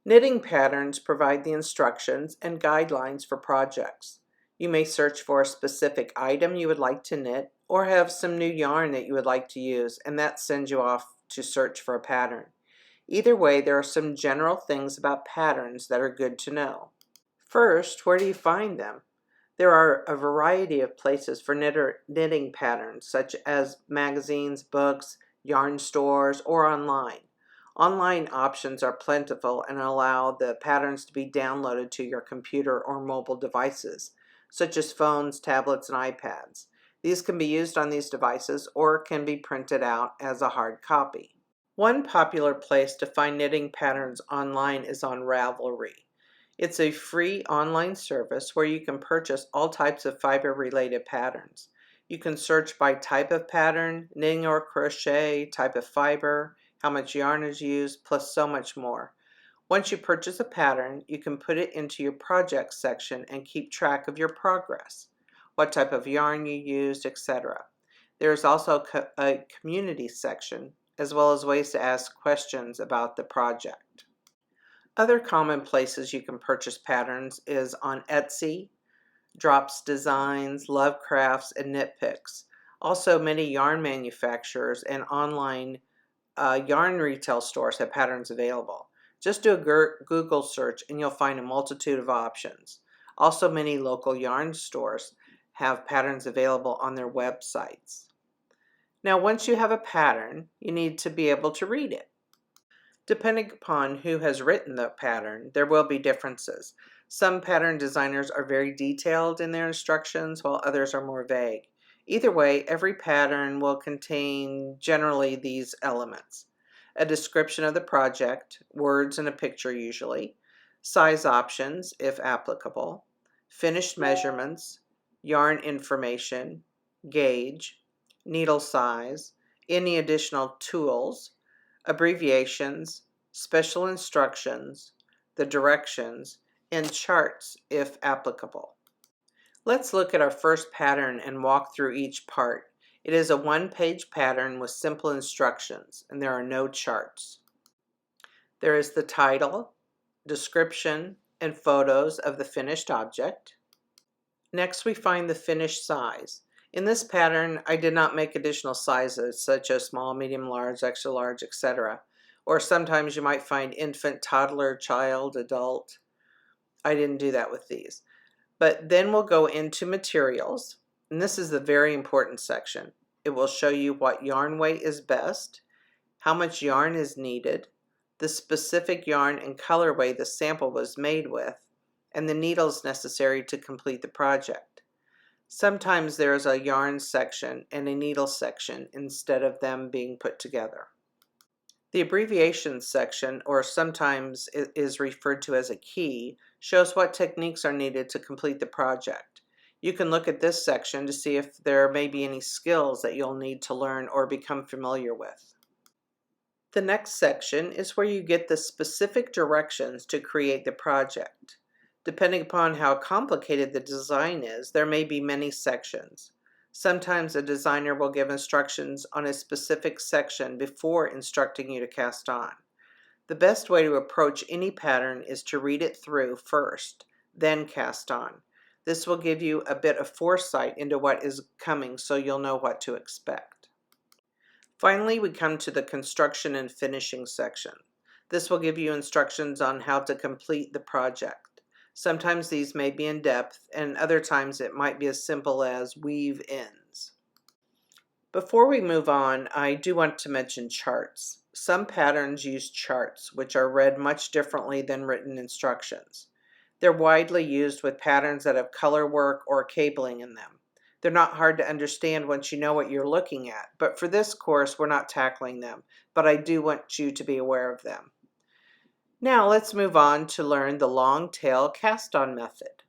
Knitting patterns provide the instructions and guidelines for projects. You may search for a specific item you would like to knit or have some new yarn that you would like to use, and that sends you off to search for a pattern. Either way, there are some general things about patterns that are good to know. First, where do you find them? There are a variety of places for knitting patterns, such as magazines, books, yarn stores, or online. Online options are plentiful and allow the patterns to be downloaded to your computer or mobile devices, such as phones, tablets, and iPads. These can be used on these devices or can be printed out as a hard copy. One popular place to find knitting patterns online is on Ravelry. It's a free online service where you can purchase all types of fiber-related patterns. You can search by type of pattern, knitting or crochet, type of fiber, how much yarn is used, plus so much more. Once you purchase a pattern, you can put it into your projects section and keep track of your progress, what type of yarn you used, etc. There is also a community section, as well as ways to ask questions about the project. Other common places you can purchase patterns is on Etsy, Drops Designs, Love Crafts, and Knit Picks. Also, many yarn manufacturers and online yarn retail stores have patterns available. Just do a Google search and you'll find a multitude of options. Also, many local yarn stores have patterns available on their websites. Now, once you have a pattern, you need to be able to read it. Depending upon who has written the pattern, there will be differences. Some pattern designers are very detailed in their instructions, while others are more vague. Either way, every pattern will contain generally these elements: a description of the project, words and a picture usually, size options if applicable, finished measurements, yarn information, gauge, needle size, any additional tools, abbreviations, special instructions, the directions, and charts if applicable. Let's look at our first pattern and walk through each part. It is a one-page pattern with simple instructions, and there are no charts. There is the title, description, and photos of the finished object. Next, we find the finished size. In this pattern, I did not make additional sizes such as small, medium, large, extra large, etc. Or sometimes you might find infant, toddler, child, adult. I didn't do that with these. But then we'll go into materials, and this is the very important section. It will show you what yarn weight is best, how much yarn is needed, the specific yarn and colorway the sample was made with, and the needles necessary to complete the project. Sometimes there is a yarn section and a needle section instead of them being put together. The abbreviations section, or sometimes it is referred to as a key, shows what techniques are needed to complete the project. You can look at this section to see if there may be any skills that you'll need to learn or become familiar with. The next section is where you get the specific directions to create the project. Depending upon how complicated the design is, there may be many sections. Sometimes a designer will give instructions on a specific section before instructing you to cast on. The best way to approach any pattern is to read it through first, then cast on. This will give you a bit of foresight into what is coming so you'll know what to expect. Finally, we come to the construction and finishing section. This will give you instructions on how to complete the project. Sometimes these may be in depth, and other times it might be as simple as weave ends. Before we move on, I do want to mention charts. Some patterns use charts, which are read much differently than written instructions. They're widely used with patterns that have color work or cabling in them. They're not hard to understand once you know what you're looking at, but for this course, we're not tackling them, but I do want you to be aware of them. Now let's move on to learn the long tail cast-on method.